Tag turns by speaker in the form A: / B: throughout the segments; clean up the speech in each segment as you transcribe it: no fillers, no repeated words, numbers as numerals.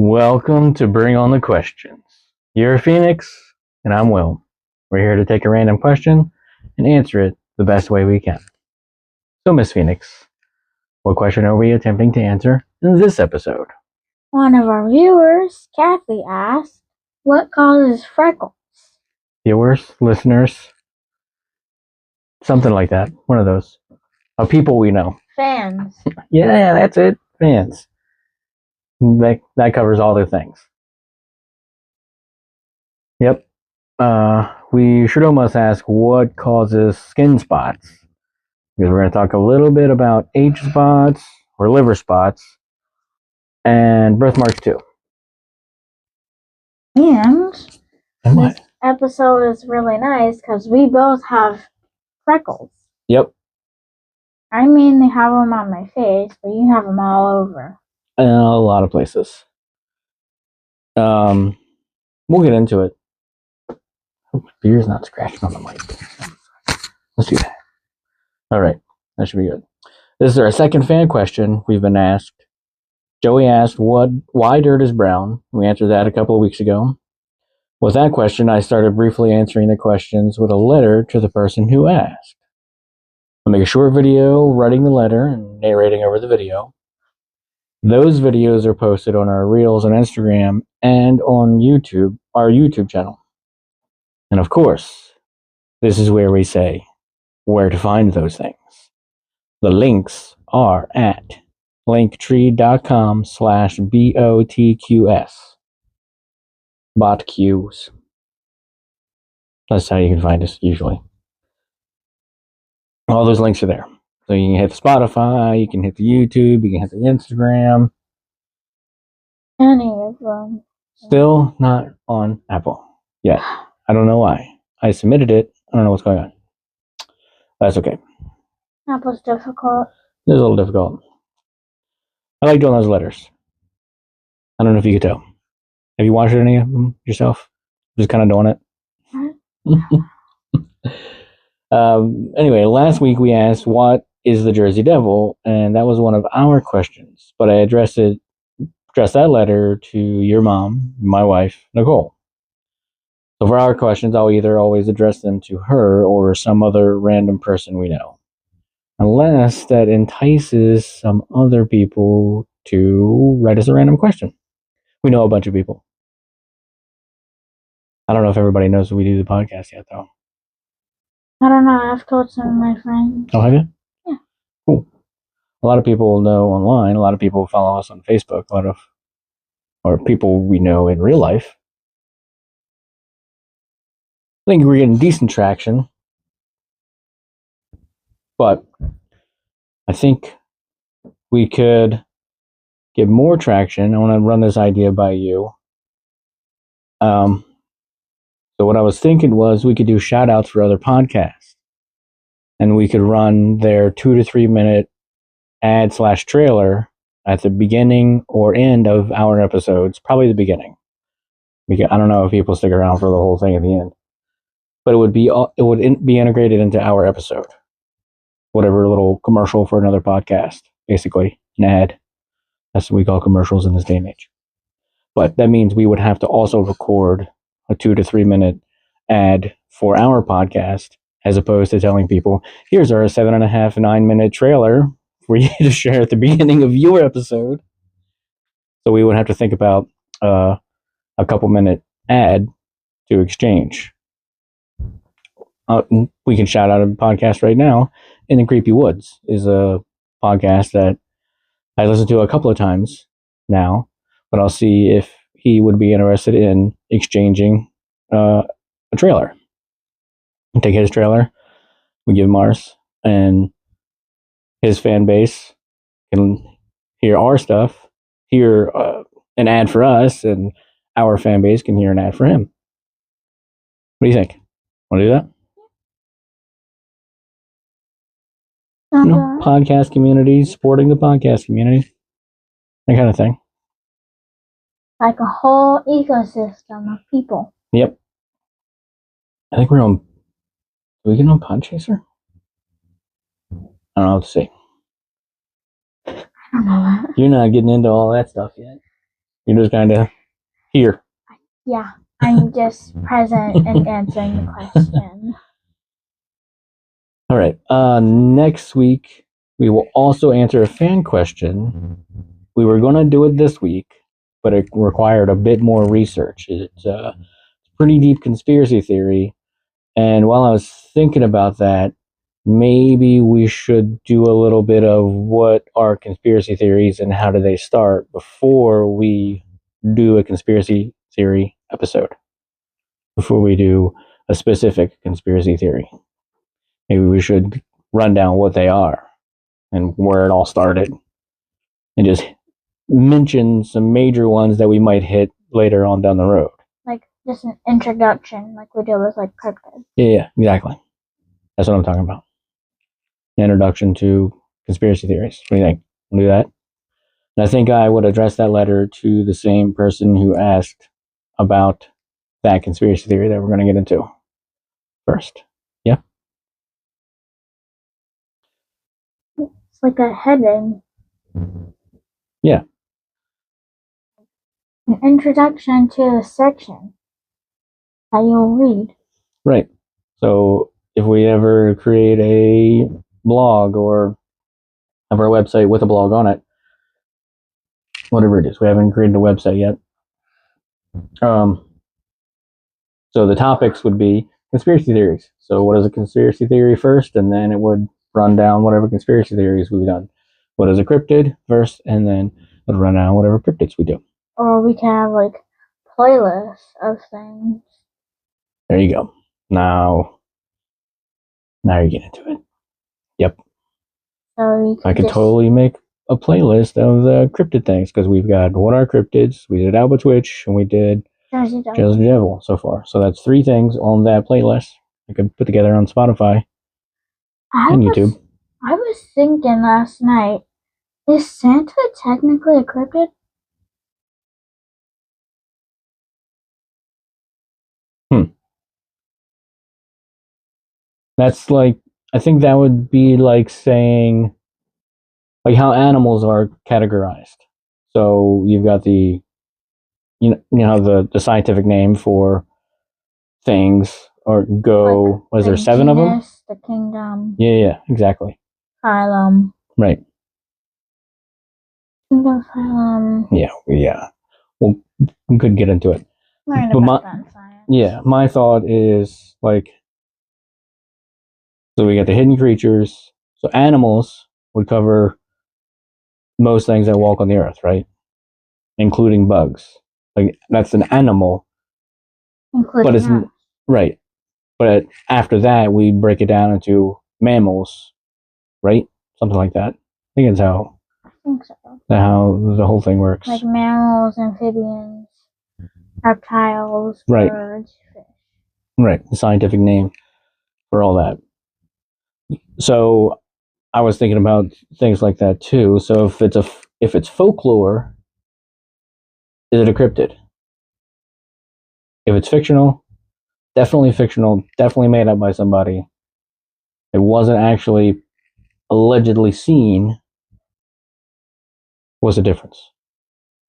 A: Welcome to Bring On the Questions. You're Phoenix, and I'm Will. We're here to take a random question and answer it the best way we can. So, Miss Phoenix, what question are we attempting to answer in this episode?
B: One of our viewers, Kathy, asked, what causes freckles?
A: Viewers, listeners, something like that. One of those. People we know.
B: Fans.
A: Yeah, that's it. Fans. That covers all the things. Yep. We should almost ask what causes skin spots. Because we're going to talk a little bit about age spots or liver spots and birthmarks too.
B: And
A: what?
B: This episode is really nice because we both have freckles.
A: Yep.
B: I mainly have them on my face, but you have them all over.
A: A lot of places. We'll get into it. Hope beer's not scratching on the mic. Let's do that. All right. That should be good. This is our second fan question we've been asked. Joey asked why dirt is brown. We answered that a couple of weeks ago. With that question, I started briefly answering the questions with a letter to the person who asked. I'll make a short video writing the letter and narrating over the video. Those videos are posted on our Reels on Instagram and on YouTube, our YouTube channel. And of course, this is where we say where to find those things. The links are at linktree.com/BOTQS. BotQs. That's how you can find us usually. All those links are there. So you can hit the Spotify, you can hit the YouTube, you can hit the Instagram.
B: Any of them.
A: Still not on Apple yet. I don't know why. I submitted it. I don't know what's going on. That's okay.
B: Apple's difficult.
A: It was a little difficult. I like doing those letters. I don't know if you could tell. Have you watched any of them yourself? Just kind of doing it. Anyway, last week we asked, what is the Jersey Devil? And that was one of our questions. But I addressed that letter to your mom, my wife, Nicole. So for our questions, I'll either always address them to her or some other random person we know. Unless that entices some other people to write us a random question. We know a bunch of people. I don't know if everybody knows we do the podcast yet, though.
B: I don't know. I've told some of my friends.
A: Oh, have you?
B: Yeah.
A: Cool. A lot of people know online. A lot of people follow us on Facebook. Or people we know in real life. I think we're getting decent traction. But I think we could get more traction. I want to run this idea by you. So what I was thinking was we could do shout outs for other podcasts. And we could run their 2 to 3 minute ad/trailer at the beginning or end of our episodes. Probably the beginning. Because I don't know if people stick around for the whole thing at the end. But it would be integrated into our episode. Whatever little commercial for another podcast. Basically, an ad. That's what we call commercials in this day and age. But that means we would have to also record a 2 to 3 minute ad for our podcast, as opposed to telling people, here's our 7.5, 9 minute trailer for you to share at the beginning of your episode. So we would have to think about a couple minute ad to exchange. We can shout out a podcast right now. In the Creepy Woods is a podcast that I listened to a couple of times now, but I'll see if he would be interested in exchanging a trailer. We take his trailer, we give him ours, and his fan base can hear our stuff, hear an ad for us, and our fan base can hear an ad for him. What do you think? Want to do that? Podcast community, supporting the podcast community, that kind of thing.
B: Like a whole ecosystem of people.
A: Yep. I think we're on. Do we get on Podchaser? I don't know. Let's see.
B: I don't know that.
A: You're not getting into all that stuff yet. You're just kind of here.
B: Yeah, I'm just present and answering the question.
A: All right. Next week, we will also answer a fan question. We were going to do it this week, but it required a bit more research. It's a pretty deep conspiracy theory. And while I was thinking about that, maybe we should do a little bit of what are conspiracy theories and how do they start before we do a conspiracy theory episode, before we do a specific conspiracy theory. Maybe we should run down what they are and where it all started and just mention some major ones that we might hit later on down the road.
B: Like just an introduction, like we did with like cryptid.
A: Yeah, exactly. That's what I'm talking about. Introduction to conspiracy theories. What do you think? We'll do that. And I think I would address that letter to the same person who asked about that conspiracy theory that we're going to get into first. Yeah?
B: It's like a heading.
A: Yeah.
B: An introduction to a section that you'll read.
A: Right. So if we ever create a blog or have our website with a blog on it, whatever it is, we haven't created a website yet. So the topics would be conspiracy theories. So what is a conspiracy theory first, and then it would run down whatever conspiracy theories we've done. What is a cryptid first, and then it would run down whatever cryptids we do.
B: Or we can have like playlists of things.
A: There you go. Now you get into it. Yep.
B: So
A: I could totally make a playlist of the cryptid things because we've got what are cryptids, we did Alba Twitch, and we did Jersey Devil so far. So that's 3 things on that playlist I could put together on Spotify and YouTube.
B: I was thinking last night, is Santa technically a cryptid?
A: That's like, I think that would be like saying, like how animals are categorized. So you've got the, the scientific name for things, or go,
B: like,
A: was there 7 of them?
B: The kingdom.
A: Yeah, exactly.
B: Phylum.
A: Right.
B: Kingdom, phylum.
A: Yeah. Well, we could get into it.
B: Learn about that in science.
A: Yeah, my thought is like, so we got the hidden creatures. So animals would cover most things that walk on the earth, right? Including bugs. Like that's an animal.
B: Including
A: but it's us. Right. But after that, we break it down into mammals, right? Something like that. I think it's how.
B: I think so.
A: How the whole thing works.
B: Like mammals, amphibians, reptiles,
A: right.
B: Birds, fish.
A: Right. The scientific name for all that. So I was thinking about things like that too. So if it's folklore, is it a cryptid? If it's fictional, definitely made up by somebody. It wasn't actually allegedly seen. What's the difference?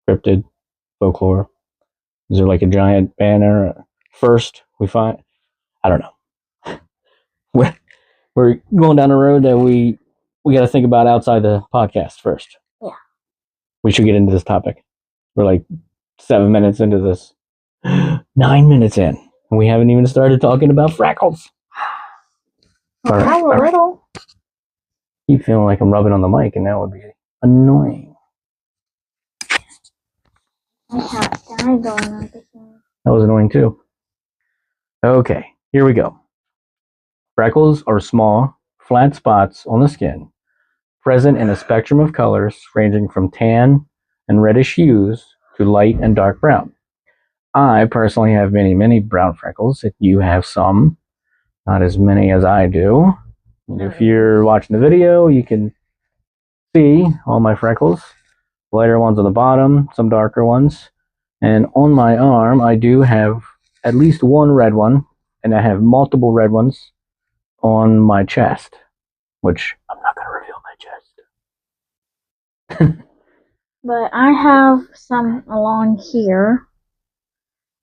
A: Cryptid, folklore. Is there like a giant banner first we find? I don't know. We're going down a road that we got to think about outside the podcast first.
B: Yeah. We
A: should get into this topic. We're like 7 minutes into this. 9 minutes in. And we haven't even started talking about Freckles.
B: Well, a little.
A: Keep feeling like I'm rubbing on the mic, and that would be annoying. That was annoying too. Okay, here we go. Freckles are small, flat spots on the skin, present in a spectrum of colors ranging from tan and reddish hues to light and dark brown. I personally have many brown freckles. If you have some, not as many as I do. And if you're watching the video, you can see all my freckles. Lighter ones on the bottom, some darker ones. And on my arm, I do have at least one red one, and I have multiple red ones on my chest, which I'm not going to reveal my chest.
B: But I have some along here.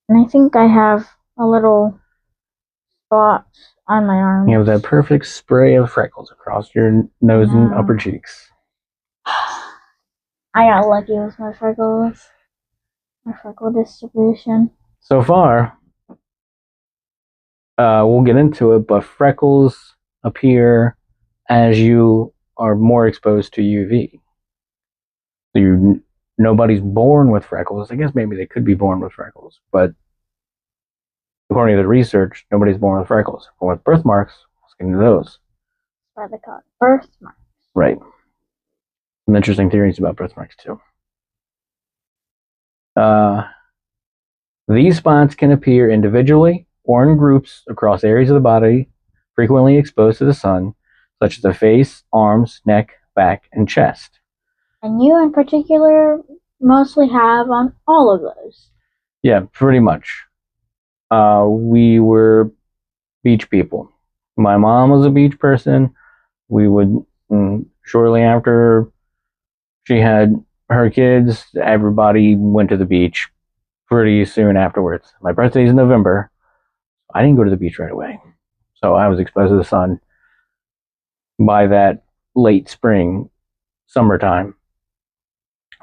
B: And I think I have a little spot on my arm.
A: You have that perfect spray of freckles across your nose and upper cheeks.
B: I got lucky with my freckles. My freckle distribution.
A: So far, we'll get into it, but freckles appear as you are more exposed to UV. So nobody's born with freckles. I guess maybe they could be born with freckles, but according to the research, nobody's born with freckles. Born with birthmarks, let's get into those.
B: That's why they call it birthmarks.
A: Right. Some interesting theories about birthmarks, too. These spots can appear individually or in groups across areas of the body frequently exposed to the sun, such as the face, arms, neck, back, and chest.
B: And you in particular mostly have on all of those.
A: Yeah, pretty much. We were beach people. My mom was a beach person. We would, shortly after she had her kids, everybody went to the beach pretty soon afterwards. My birthday's in November. I didn't go to the beach right away. So I was exposed to the sun by that late spring, summertime.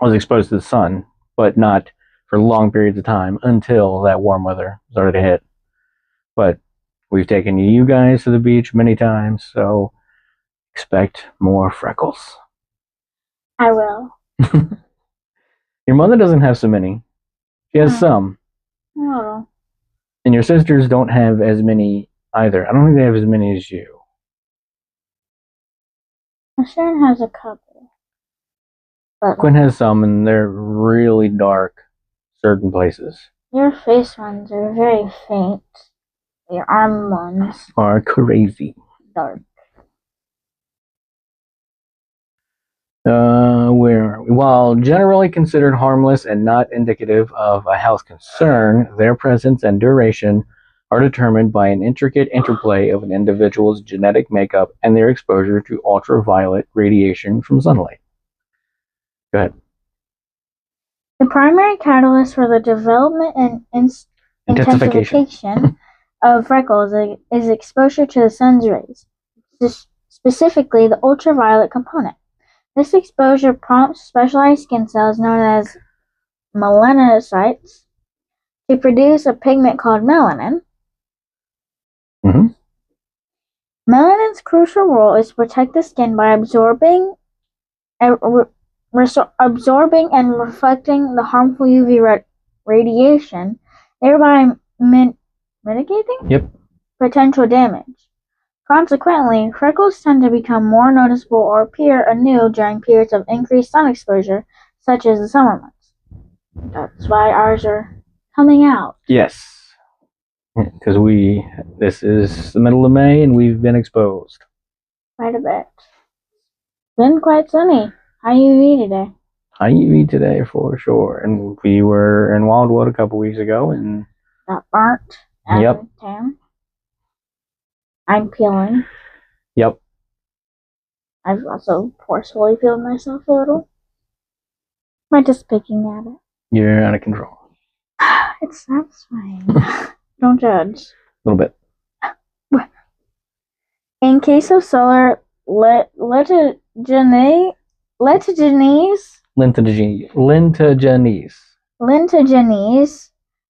A: I was exposed to the sun, but not for long periods of time until that warm weather started to hit. But we've taken you guys to the beach many times, so expect more freckles.
B: I will.
A: Your mother doesn't have so many. She has some.
B: Oh.
A: And your sisters don't have as many either. I don't think they have as many as you.
B: Sharon has a couple. But
A: Quinn has some, and they're really dark, certain places.
B: Your face ones are very faint. Your arm ones
A: are crazy.
B: Dark.
A: Where are we? While generally considered harmless and not indicative of a health concern, their presence and duration are determined by an intricate interplay of an individual's genetic makeup and their exposure to ultraviolet radiation from sunlight. Go ahead.
B: The primary catalyst for the development and intensification of freckles is exposure to the sun's rays, specifically the ultraviolet component. This exposure prompts specialized skin cells known as melanocytes to produce a pigment called melanin.
A: Mm-hmm.
B: Melanin's crucial role is to protect the skin by absorbing and reflecting the harmful UV radiation, thereby mitigating potential damage. Consequently, freckles tend to become more noticeable or appear anew during periods of increased sun exposure, such as the summer months. That's why ours are coming out.
A: Yes, because this is the middle of May and we've been exposed.
B: Quite a bit. Been quite sunny. High UV today.
A: High UV today for sure. And we were in Wildwood a couple weeks ago and
B: got burnt and tan. I'm peeling.
A: Yep.
B: I've also forcefully peeled myself a little. Am I just picking at it?
A: You're out of control.
B: It's satisfying. Don't judge.
A: A little bit.
B: In case of solar lentogenese,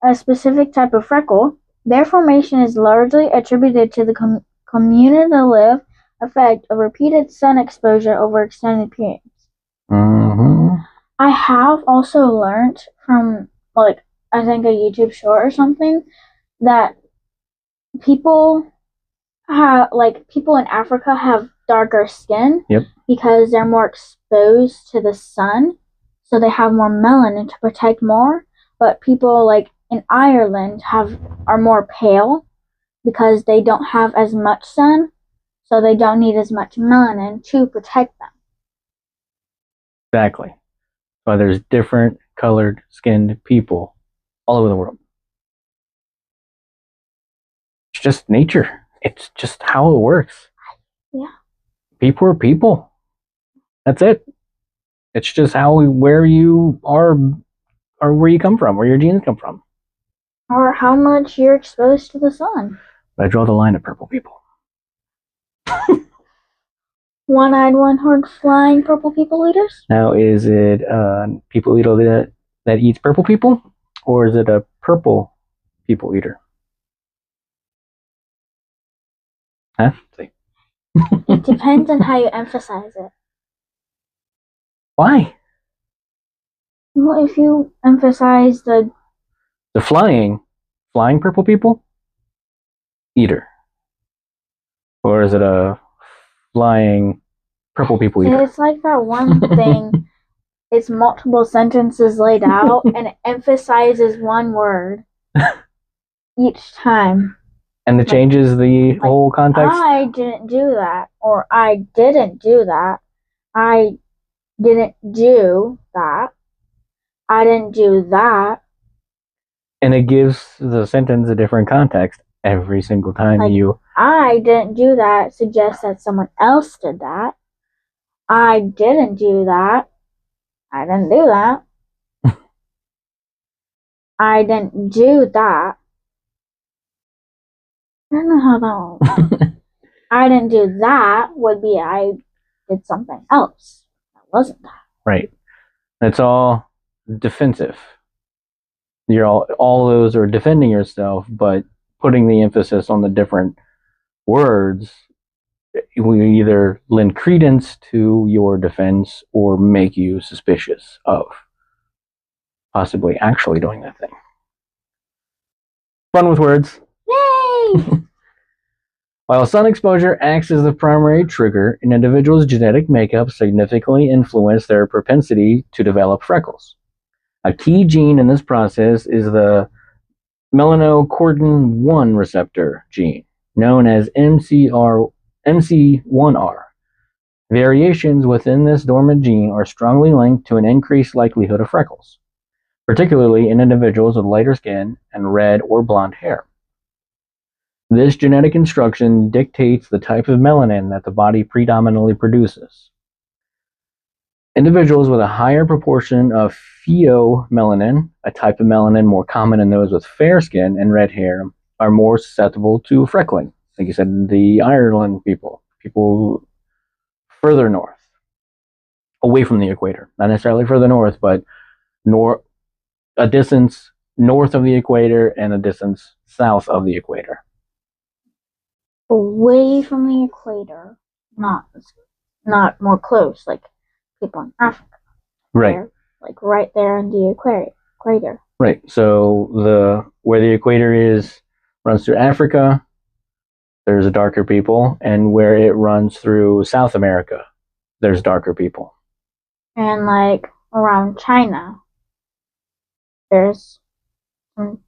B: a specific type of freckle, their formation is largely attributed to the cumulative effect of repeated sun exposure over extended periods.
A: Mm-hmm.
B: I have also learned from, I think a YouTube short or something, that people in Africa have darker skin because they're more exposed to the sun, so they have more melanin to protect more. But people in Ireland are more pale because they don't have as much sun, so they don't need as much melanin to protect them.
A: Exactly. Why there's different colored skinned people all over the world. It's just nature. It's just how it works.
B: Yeah.
A: People are people. That's it. It's just where you are, or where you come from, where your genes come from.
B: Or how much you're exposed to the sun.
A: But I draw the line at purple people.
B: One-eyed, one-horned, flying purple people eaters?
A: Now, is it people eater that eats purple people, or is it a purple people eater? Huh? See.
B: It depends on how you emphasize it.
A: Why?
B: Well, if you emphasize the
A: flying purple people eater, or is it a flying purple people eater?
B: It's like that one thing. It's multiple sentences laid out, and it emphasizes one word each time.
A: And it changes the whole context?
B: I didn't do that, or I didn't do that. I didn't do that. I didn't do that.
A: And it gives the sentence a different context every single time
B: I didn't do that suggests that someone else did that. I didn't do that. I didn't do that. I didn't do that. I don't know how that works. I didn't do that would be I did something else. That wasn't that.
A: Right. It's all defensive. You're all those are defending yourself, but putting the emphasis on the different words will either lend credence to your defense or make you suspicious of possibly actually doing that thing. Fun with words.
B: Yay!
A: While sun exposure acts as the primary trigger, an individual's genetic makeup significantly influences their propensity to develop freckles. A key gene in this process is the melanocortin-1 receptor gene, known as MC1R. Variations within this dormant gene are strongly linked to an increased likelihood of freckles, particularly in individuals with lighter skin and red or blonde hair. This genetic instruction dictates the type of melanin that the body predominantly produces. Individuals with a higher proportion of pheomelanin, a type of melanin more common in those with fair skin and red hair, are more susceptible to freckling. Like you said, the Ireland people further north, away from the equator. Not necessarily further north, but a distance north of the equator and a distance south of the equator.
B: Away from the equator, not more close, like people in Africa.
A: Right.
B: They're, like right there in the equator.
A: Right. So where the equator runs through Africa, there's darker people, and where it runs through South America, there's darker people.
B: And like around China, there's some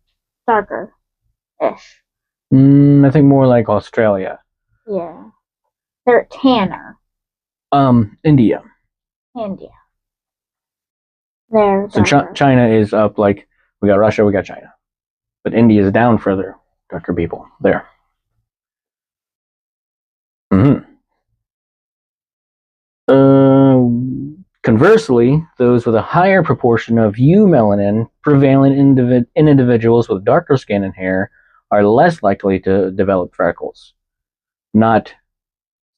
B: darker-ish.
A: I think more like Australia.
B: Yeah. They're tanner.
A: India.
B: They're
A: so China is up, like we got Russia, we got China. But India is down further, darker people there. Conversely, those with a higher proportion of eumelanin prevalent in individuals with darker skin and hair are less likely to develop freckles. Not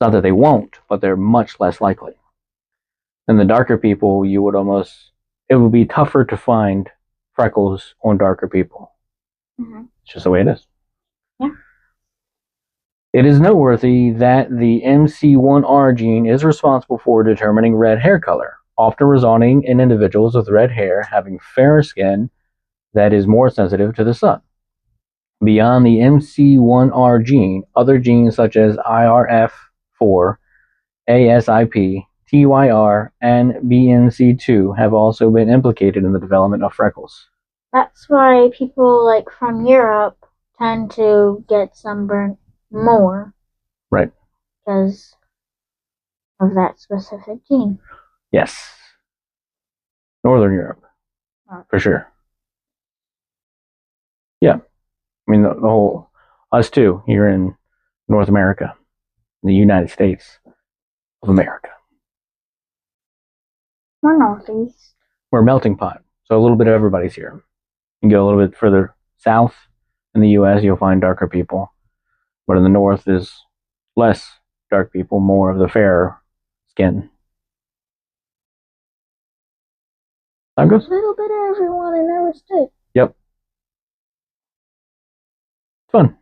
A: that they won't, but they're much less likely. And the darker people, it would be tougher to find freckles on darker people. It's just the way it is.
B: Yeah.
A: It is noteworthy that the MC1R gene is responsible for determining red hair color, often resulting in individuals with red hair having fairer skin that is more sensitive to the sun. Beyond the MC1R gene, other genes such as IRF4, ASIP, TYR, and BNC2 have also been implicated in the development of freckles.
B: That's why people like from Europe tend to get sunburned more.
A: Right.
B: Because of that specific gene.
A: Yes. Northern Europe. For sure. Yeah. I mean, the whole, us too, here in North America, the United States of America.
B: We're northeast.
A: We're a melting pot. So a little bit of everybody's here. You go a little bit further south in the U.S., you'll find darker people. But in the north is less dark people, more of the fairer skin. Time goes?
B: A little bit of everyone in every state.
A: Yep. Fun.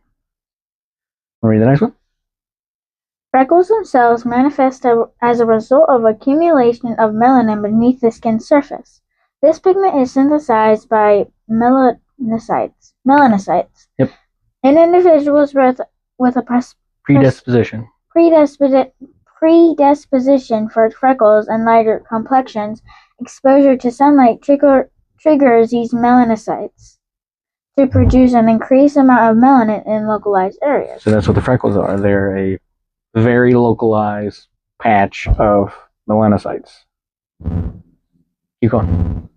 A: Want to read the next one?
B: Freckles themselves manifest as a result of accumulation of melanin beneath the skin's surface. This pigment is synthesized by melanocytes.
A: Yep.
B: In individuals with a
A: Predisposition
B: for freckles and lighter complexions, exposure to sunlight triggers these melanocytes to produce an increased amount of melanin in localized areas.
A: So that's what the freckles are. They're a very localized patch of melanocytes. Keep going.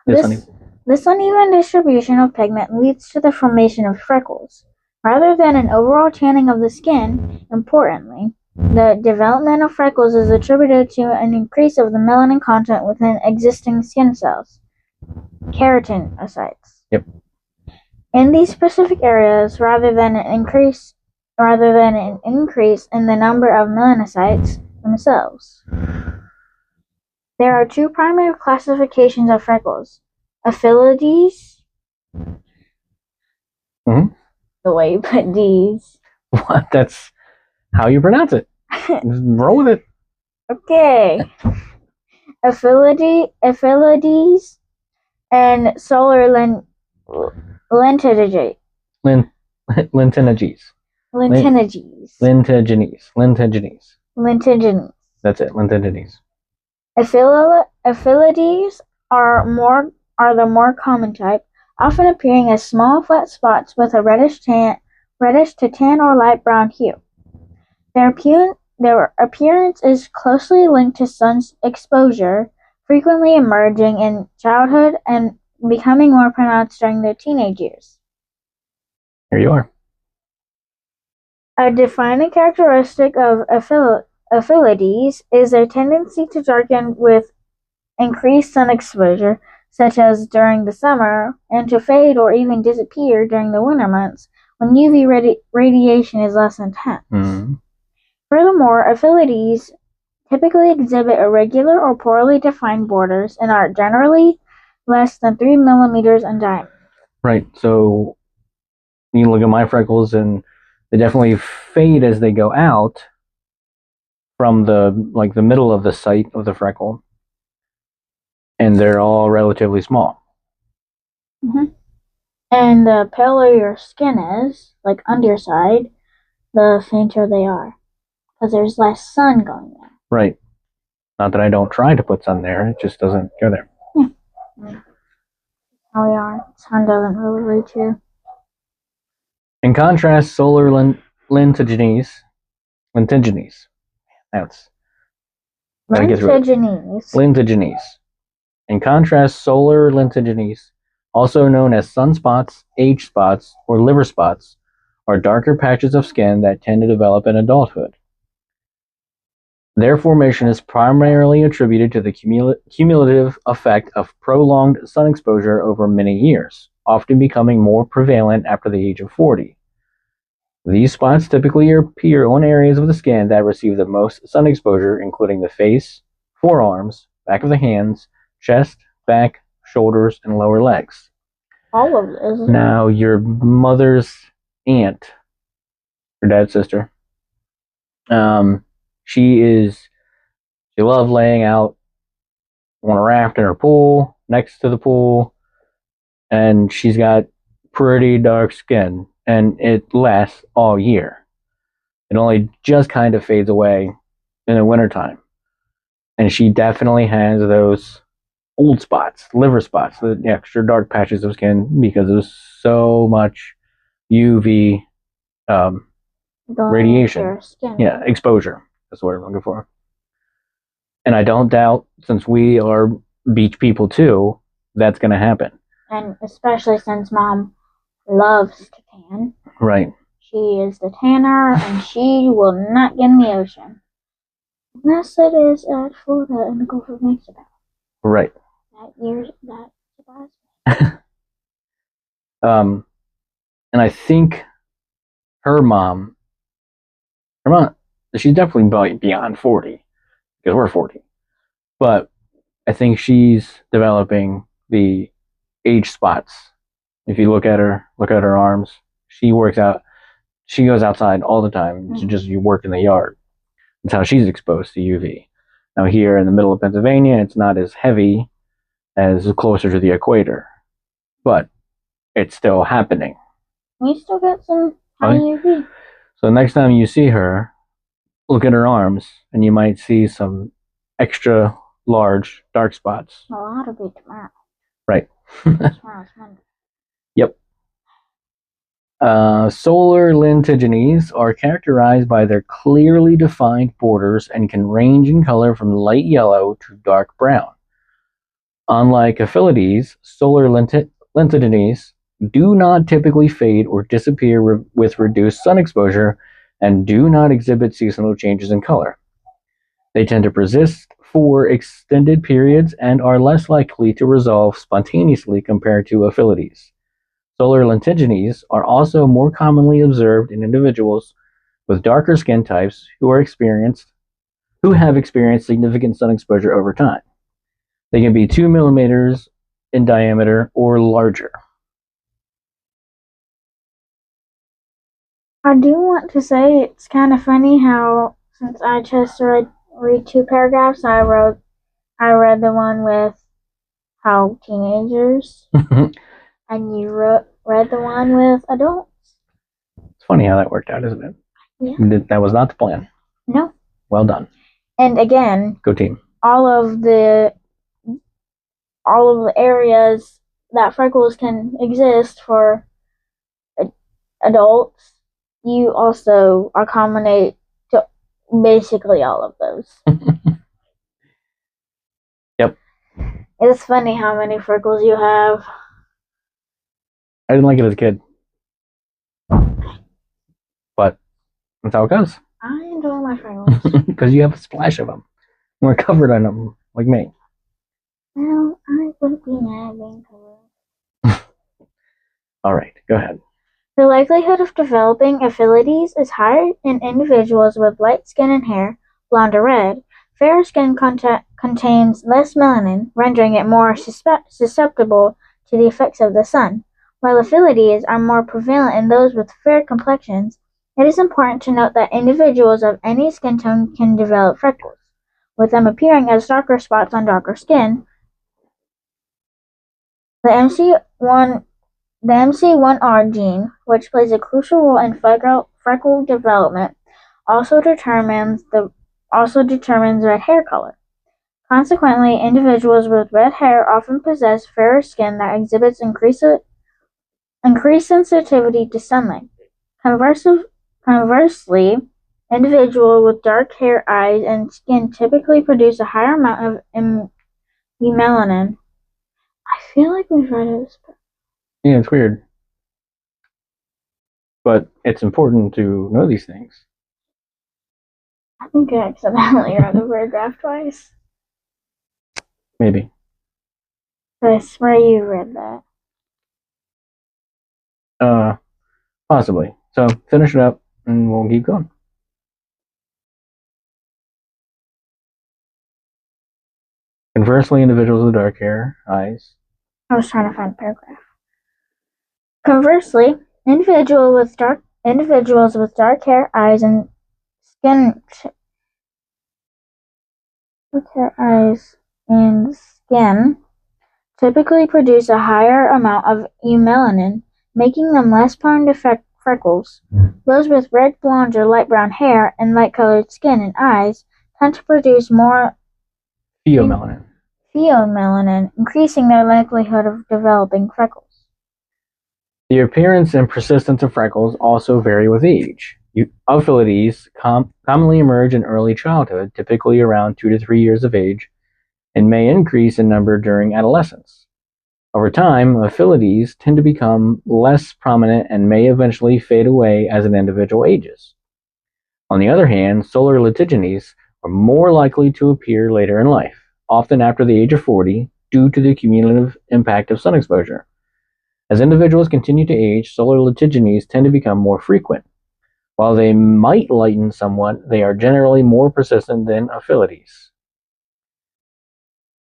B: This uneven distribution of pigment leads to the formation of freckles. Rather than an overall tanning of the skin, importantly, the development of freckles is attributed to an increase of the melanin content within existing skin cells, keratinocytes.
A: Yep.
B: In these specific areas, rather than an increase in the number of melanocytes themselves. There are two primary classifications of freckles: aphylides.
A: Mm-hmm.
B: The way you put D's.
A: What? That's how you pronounce it. Just roll with it.
B: Okay. Aphylides and solar lentiginase.
A: Lentiginase. That's it. Lentiginase.
B: Aphylides are the more common type, often appearing as small flat spots with a reddish to tan or light brown hue. Their appearance is closely linked to sun exposure, frequently emerging in childhood and becoming more pronounced during their teenage years.
A: Here you are.
B: A defining characteristic of aphylides is their tendency to darken with increased sun exposure, such as during the summer, and to fade or even disappear during the winter months when UV radiation is less intense.
A: Mm-hmm.
B: Furthermore, aphylides typically exhibit irregular or poorly defined borders and are generally less than 3 millimeters in diameter.
A: Right. So you look at my freckles, and they definitely fade as they go out from the middle of the site of the freckle, and they're all relatively small.
B: Mm-hmm. And the paler your skin is, like underside, the fainter they are, because there's less sun going there.
A: Right. Not that I don't try to put sun there; it just doesn't go there.
B: Yeah. How we are. Sun doesn't really reach you.
A: In contrast, solar lentiginase. That's lentiginase. In contrast, solar lentiginase, also known as sunspots, age spots, or liver spots, are darker patches of skin that tend to develop in adulthood. Their formation is primarily attributed to the cumulative effect of prolonged sun exposure over many years, often becoming more prevalent after the age of 40. These spots typically appear on areas of the skin that receive the most sun exposure, including the face, forearms, back of the hands, chest, back, shoulders, and lower legs.
B: All of this.
A: Now, your mother's aunt, her dad's sister, she loves laying out on a raft in her pool, next to the pool, and she's got pretty dark skin, and it lasts all year. It only just kind of fades away in the wintertime. And she definitely has those old spots, liver spots, the extra dark patches of skin because there's so much UV radiation. Yeah, exposure. That's the word I'm looking for. And I don't doubt, since we are beach people too, that's going to happen.
B: And especially since Mom loves to tan.
A: Right.
B: She is the tanner, and she will not get in the ocean. Unless it is at Florida in the Gulf of Mexico.
A: Right.
B: That surprised me.
A: And I think her mom, she's definitely beyond 40 because we're 40. But I think she's developing the age spots. If you look at her arms, she goes outside all the time. Mm-hmm. You work in the yard. That's how she's exposed to UV. Now here in the middle of Pennsylvania, it's not as heavy as closer to the equator, but it's still happening.
B: We still get some high UV.
A: So next time you see her, look at her arms, and you might see some extra large dark spots.
B: Well, that'll be tomorrow.
A: Right.
B: Tomorrow's Monday.
A: Yep. Solar lentigines are characterized by their clearly defined borders and can range in color from light yellow to dark brown. Unlike aphelides, solar lentigines do not typically fade or disappear with reduced sun exposure and do not exhibit seasonal changes in color. They tend to persist for extended periods and are less likely to resolve spontaneously compared to aphelides. Solar lentigines are also more commonly observed in individuals with darker skin types who have experienced significant sun exposure over time. They can be 2 millimeters in diameter or larger.
B: I do want to say it's kind of funny how, since I chose to read 2 paragraphs, I read the one with how teenagers, and you read the one with adults.
A: It's funny how that worked out, isn't it?
B: Yeah.
A: That was not the plan.
B: No.
A: Well done.
B: And again,
A: go team.
B: All of the areas that freckles can exist for adults, you also accommodate to basically all of those.
A: Yep.
B: It's funny how many freckles you have.
A: I didn't like it as a kid. But that's how it goes.
B: I enjoy my freckles.
A: Because you have a splash of them. We're covered on them, like me.
B: Well, I wouldn't be mad being covered.
A: All right, go ahead.
B: The likelihood of developing aphelides is higher in individuals with light skin and hair, blonde or red. Fair skin contains less melanin, rendering it more susceptible to the effects of the sun. While aphelides are more prevalent in those with fair complexions, it is important to note that individuals of any skin tone can develop freckles, with them appearing as darker spots on darker skin. The MC1R gene, which plays a crucial role in freckle development, also determines red hair color. Consequently, individuals with red hair often possess fairer skin that exhibits increased sensitivity to sunlight. Conversely, individuals with dark hair, eyes, and skin typically produce a higher amount of melanin. I feel like we've read this.
A: Yeah, it's weird. But it's important to know these things.
B: I think I accidentally read the paragraph twice.
A: Maybe.
B: I swear you read that.
A: Possibly. So finish it up and we'll keep going. Conversely, individuals with dark hair, eyes.
B: I was trying to find a paragraph. Conversely, individuals with dark hair, eyes, and skin typically produce a higher amount of melanin, making them less prone to freckles. Those with red, blonde, or light brown hair and light-colored skin and eyes tend to produce more pheomelanin, increasing their likelihood of developing freckles.
A: The appearance and persistence of freckles also vary with age. Aphelides commonly emerge in early childhood, typically around 2 to 3 years of age, and may increase in number during adolescence. Over time, aphelides tend to become less prominent and may eventually fade away as an individual ages. On the other hand, solar lentigines are more likely to appear later in life, often after the age of 40, due to the cumulative impact of sun exposure. As individuals continue to age, solar litigenies tend to become more frequent. While they might lighten somewhat, they are generally more persistent than aphylides.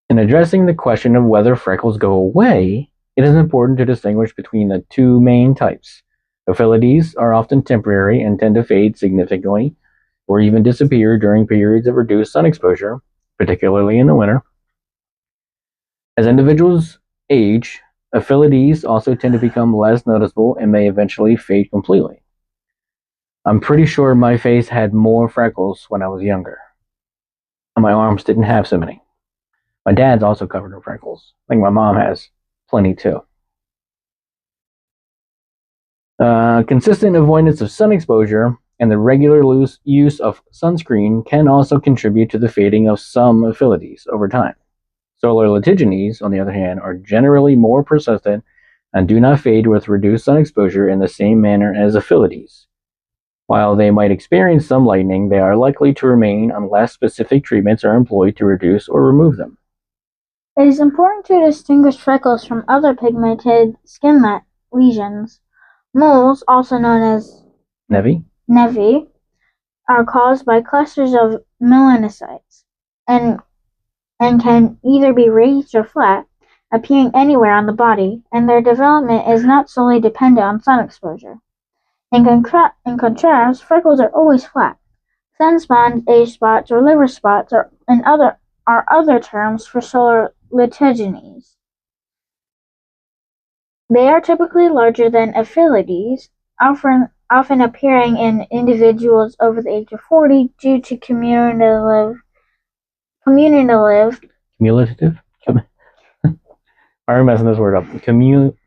A: In addressing the question of whether freckles go away, it is important to distinguish between the two main types. Aphylides are often temporary and tend to fade significantly or even disappear during periods of reduced sun exposure, particularly in the winter. As individuals age, aphylides also tend to become less noticeable and may eventually fade completely. I'm pretty sure my face had more freckles when I was younger, and my arms didn't have so many. My dad's also covered in freckles. I think my mom has plenty too. Consistent avoidance of sun exposure and the regular use of sunscreen can also contribute to the fading of some aphylides over time. Solar litigenies, on the other hand, are generally more persistent and do not fade with reduced sun exposure in the same manner as aphylides. While they might experience some lightening, they are likely to remain unless specific treatments are employed to reduce or remove them.
B: It is important to distinguish freckles from other pigmented skin lesions. Moles, also known as nevi, are caused by clusters of melanocytes and can either be raised or flat, appearing anywhere on the body, and their development is not solely dependent on sun exposure. In contrast, freckles are always flat. Sunspots, age spots, or liver spots are other terms for solar litigenies. They are typically larger than aphylides, often appearing in individuals over the age of 40 due to cumulative.
A: I'm messing this word up.
B: Cumulative.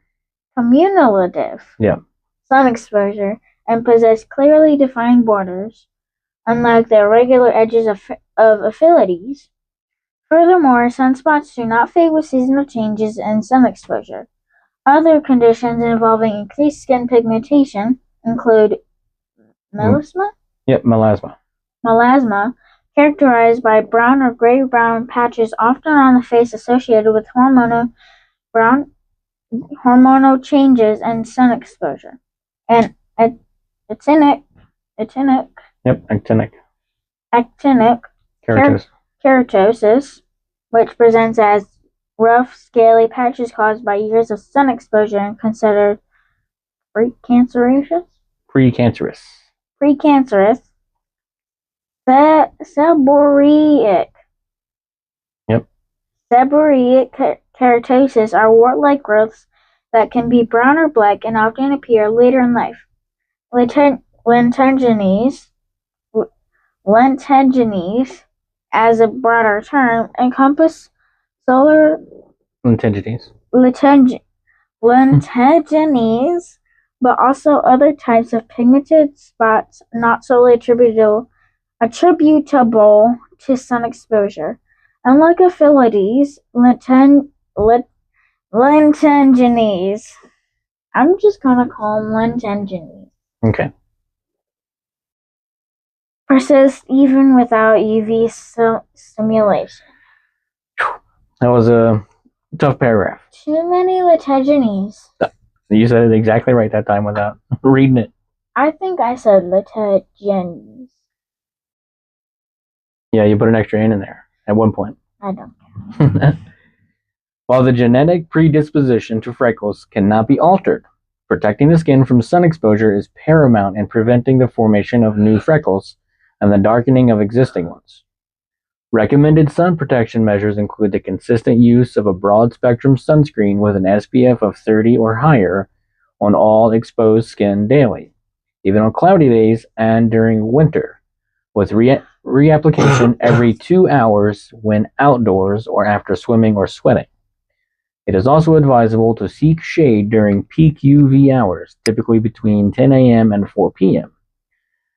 A: Yeah.
B: Sun exposure and possess clearly defined borders, unlike the irregular edges of aphylides. Furthermore, sunspots do not fade with seasonal changes in sun exposure. Other conditions involving increased skin pigmentation include melasma?
A: Yep, melasma.
B: Melasma, characterized by brown or gray-brown patches often on the face associated with hormonal changes and sun exposure. And actinic keratosis, which presents as rough, scaly patches caused by years of sun exposure and considered precancerous. Seborrheic.
A: Yep.
B: Seborrheic keratosis are wart-like growths that can be brown or black and often appear later in life. Litigenies, as a broader term, encompass solar litigenies, but also other types of pigmented spots not solely attributable to sun exposure. Unlike aphylides, litigenies, I'm just gonna call them litigenies.
A: Okay.
B: Persist even without UV stimulation.
A: That was a tough paragraph.
B: Too many litigenies.
A: You said it exactly right that time without reading it.
B: I think I said litigenies.
A: Yeah, you put an extra N in there at one point.
B: I don't care.
A: While the genetic predisposition to freckles cannot be altered, protecting the skin from sun exposure is paramount in preventing the formation of new freckles and the darkening of existing ones. Recommended sun protection measures include the consistent use of a broad-spectrum sunscreen with an SPF of 30 or higher on all exposed skin daily, even on cloudy days and during winter, with reapplication every 2 hours when outdoors or after swimming or sweating. It is also advisable to seek shade during peak UV hours, typically between 10 a.m. and 4 p.m.,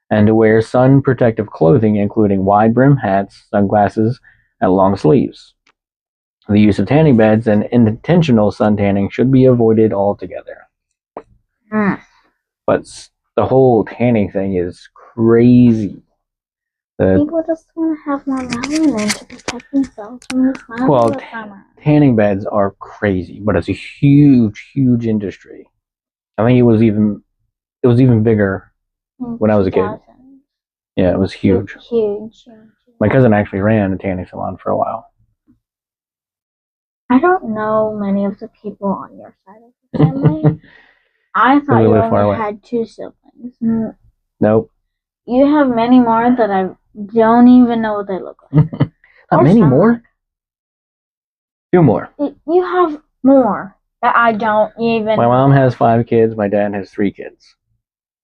A: and to wear sun protective clothing including wide brim hats, sunglasses, and long sleeves. The use of tanning beds and intentional sun tanning should be avoided altogether. But the whole tanning thing is crazy.
B: People just want to have more melanin to protect themselves from the sun.
A: Well, tanning beds are crazy, but it's a huge, huge industry. I think it was even bigger when I was a kid. Yeah, it was huge.
B: Huge.
A: My cousin actually ran a tanning salon for a while.
B: I don't know many of the people on your side of the family. I thought you only had 2 siblings.
A: Nope.
B: You have many more that I don't even know what they look like.
A: Not many more? 2 more.
B: You have more that I don't even.
A: My mom has 5 kids. My dad has 3 kids.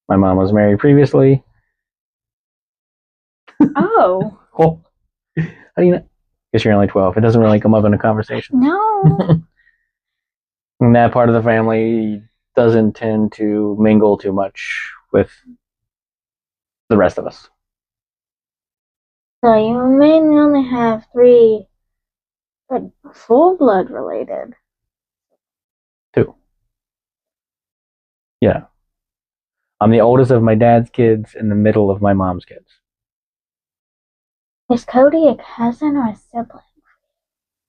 A: My mom was married previously.
B: Oh.
A: How do you know? Guess you're only 12. It doesn't really come up in a conversation.
B: No.
A: And that part of the family doesn't tend to mingle too much with the rest of us.
B: So you mainly only have 3 full blood related.
A: 2. Yeah. I'm the oldest of my dad's kids and the middle of my mom's kids.
B: Is Cody a cousin or a sibling?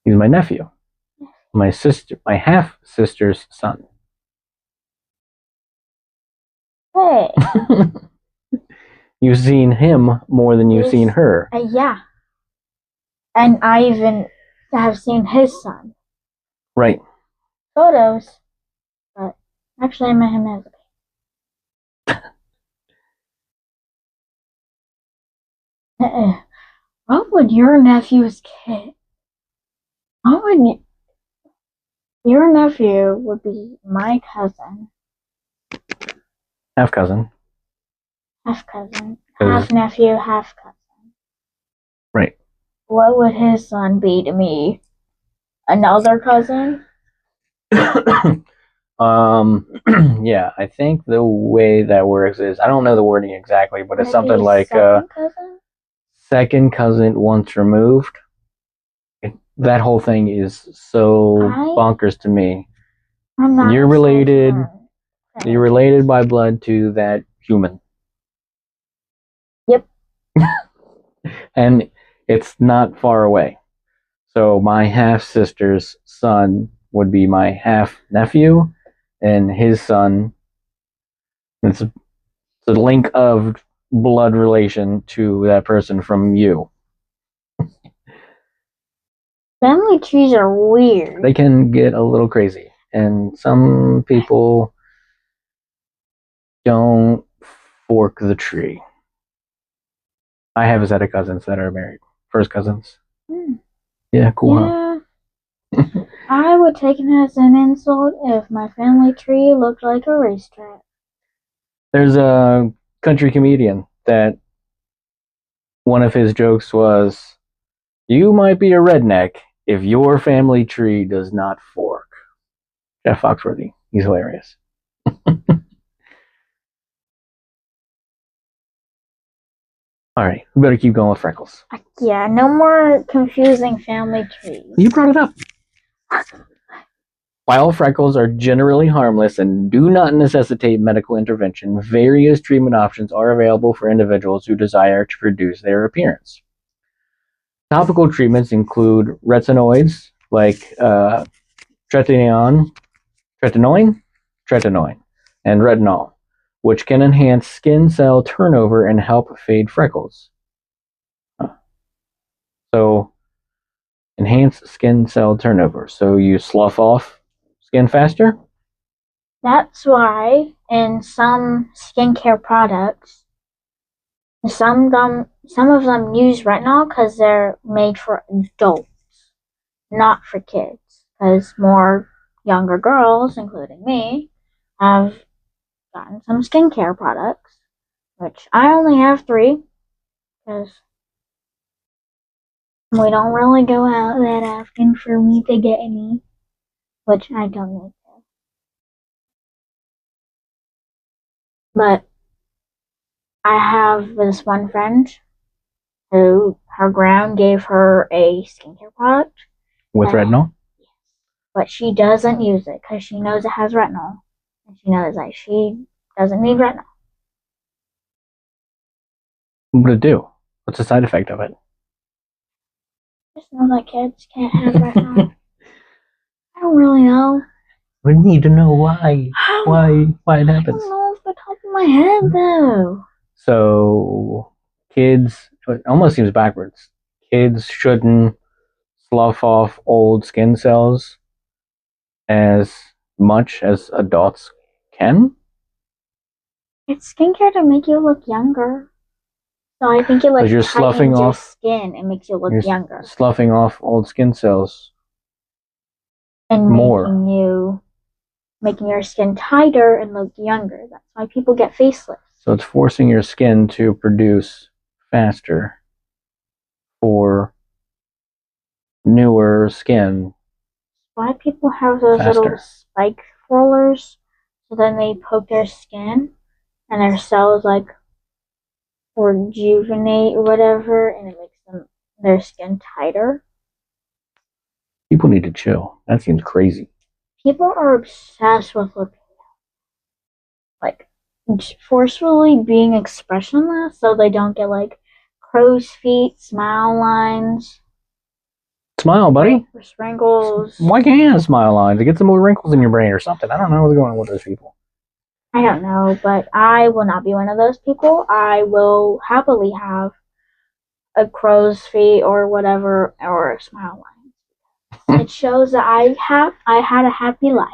A: He's my nephew. My half-sister's son.
B: Hey.
A: You've seen him more than you've seen her.
B: Yeah. And I even have seen his son.
A: Right.
B: Photos. But actually I met him as a baby. What would your nephew's kid? What would your nephew would be my cousin.
A: Half cousin.
B: Half cousin. Half nephew, half cousin.
A: Right.
B: What would his son be to me? Another cousin?
A: Yeah, I think the way that works is, I don't know the wording exactly, but it's something like second cousin once removed. That whole thing is so bonkers to me.
B: I'm not.
A: You're related. You're related by blood to that human.
B: Yep.
A: And it's not far away. So my half-sister's son would be my half-nephew, and his son, it's a link of blood relation to that person from you.
B: Family trees are weird.
A: They can get a little crazy, and some people don't fork the tree. I have a set of cousins that are married. First cousins. Yeah, cool.
B: Yeah. Huh? I would take it as an insult if my family tree looked like a racetrack.
A: There's a country comedian that one of his jokes was, "You might be a redneck if your family tree does not fork." Jeff Foxworthy. He's hilarious. All right, we better keep going with Freckles.
B: Yeah, no more confusing family trees.
A: You brought it up. While freckles are generally harmless and do not necessitate medical intervention, various treatment options are available for individuals who desire to reduce their appearance. Topical treatments include retinoids like tretinoin, and retinol, which can enhance skin cell turnover and help fade freckles. So, enhance skin cell turnover. So you slough off skin faster?
B: That's why in some skincare products, some of them use retinol because they're made for adults, not for kids. Because more younger girls, including me, have gotten some skincare products, which I only have 3, because we don't really go out that often for me to get any, which I don't need to. But I have this one friend who her gram gave her a skincare product.
A: With retinol?
B: Yes. But she doesn't use it because she knows it has retinol. And she knows that she doesn't need retinol.
A: What would it do? What's the side effect of it?
B: Just know that kids can't have that. I don't really know.
A: We need to know why. Why it happens.
B: I don't know off the top of my head, though.
A: So, kids, it almost seems backwards. Kids shouldn't slough off old skin cells as much as adults can.
B: It's skincare to make you look younger. So I think it like
A: you're sloughing
B: tightens your
A: off
B: skin and makes you look younger.
A: Sloughing off old skin cells.
B: And
A: more.
B: making your skin tighter and look younger. That's why people get facelifts.
A: So it's forcing your skin to produce faster for newer skin.
B: Why people have those little spike rollers, so then they poke their skin and their cells like rejuvenate or whatever, and it makes their skin tighter.
A: People need to chill. That seems crazy.
B: People are obsessed with looking like forcefully being expressionless, so they don't get like crow's feet, smile lines.
A: Smile, buddy.
B: Or sprinkles.
A: Why can't you have smile lines? It gets some more wrinkles in your brain or something. I don't know what's going on with those people.
B: I don't know, but I will not be one of those people. I will happily have a crow's feet or whatever, or a smile line. It shows that I had a happy life.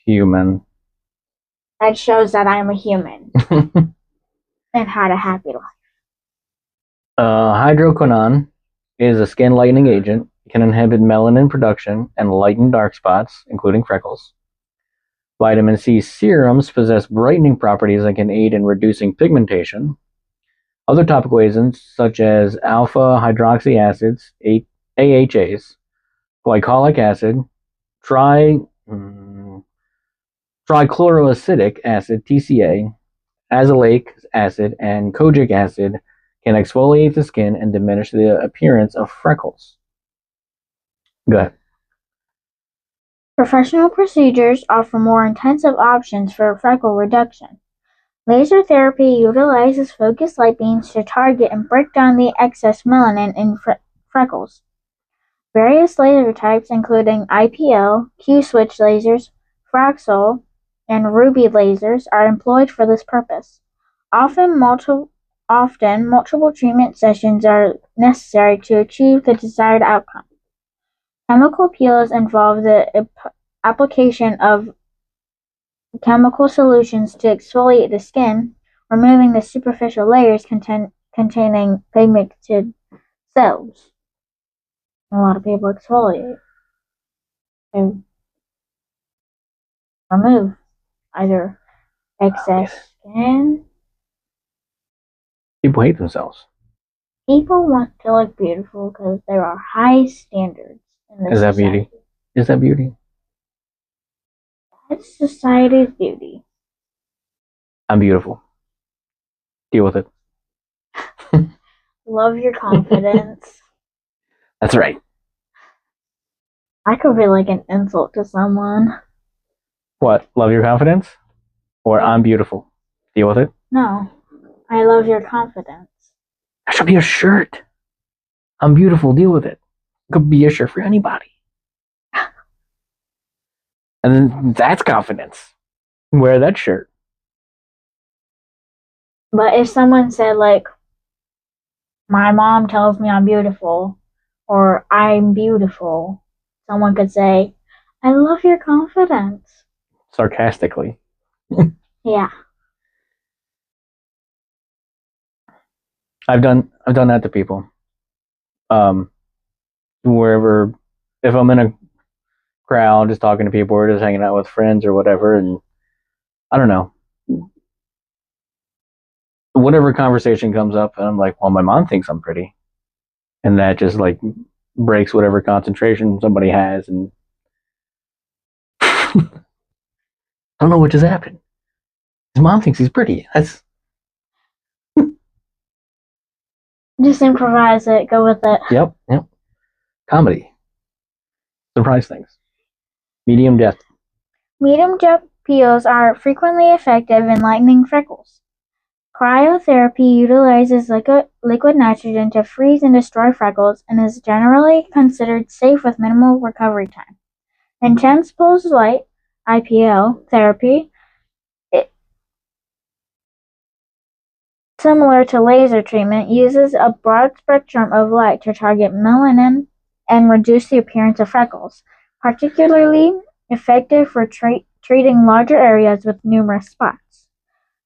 A: Human.
B: That shows that I'm a human and had a happy life.
A: Hydroquinone is a skin lightening agent. It can inhibit melanin production and lighten dark spots, including freckles. Vitamin C serums possess brightening properties that can aid in reducing pigmentation. Other topical agents, such as alpha hydroxy acids, AHAs, glycolic acid, trichloroacidic acid, TCA, azelaic acid, and kojic acid, can exfoliate the skin and diminish the appearance of freckles. Go ahead.
B: Professional procedures offer more intensive options for freckle reduction. Laser therapy utilizes focused light beams to target and break down the excess melanin in freckles. Various laser types, including IPL, Q-switch lasers, Fraxel, and Ruby lasers, are employed for this purpose. Often multiple treatment sessions are necessary to achieve the desired outcome. Chemical peels involve the application of chemical solutions to exfoliate the skin, removing the superficial layers containing pigmented cells. A lot of people exfoliate to remove either excess skin.
A: People hate themselves.
B: People want to look beautiful because there are high standards in this society.
A: Beauty? Is that beauty?
B: That's society's beauty.
A: I'm beautiful. Deal with it.
B: Love your confidence.
A: That's right.
B: I could be like an insult to someone.
A: What? Love your confidence? Or I'm beautiful? Deal with it?
B: No. I love your confidence.
A: That should be a shirt. I'm beautiful. Deal with it. It could be a shirt for anybody. And then that's confidence. Wear that shirt.
B: But if someone said, like, my mom tells me I'm beautiful, or I'm beautiful, someone could say, I love your confidence.
A: Sarcastically.
B: Yeah.
A: I've done that to people. Wherever, if I'm in a crowd just talking to people or just hanging out with friends or whatever, and I don't know, whatever conversation comes up, and I'm like, well, my mom thinks I'm pretty, and that just like breaks whatever concentration somebody has, and I don't know what just happened. His mom thinks he's pretty. That's
B: just improvise it, go with it.
A: Yep. Comedy. Surprise things. Medium depth.
B: Medium depth peels are frequently effective in lightening freckles. Cryotherapy utilizes liquid nitrogen to freeze and destroy freckles and is generally considered safe with minimal recovery time. Intense pulsed light (IPL) therapy, similar to laser treatment, uses a broad spectrum of light to target melanin and reduce the appearance of freckles, particularly effective for treating larger areas with numerous spots.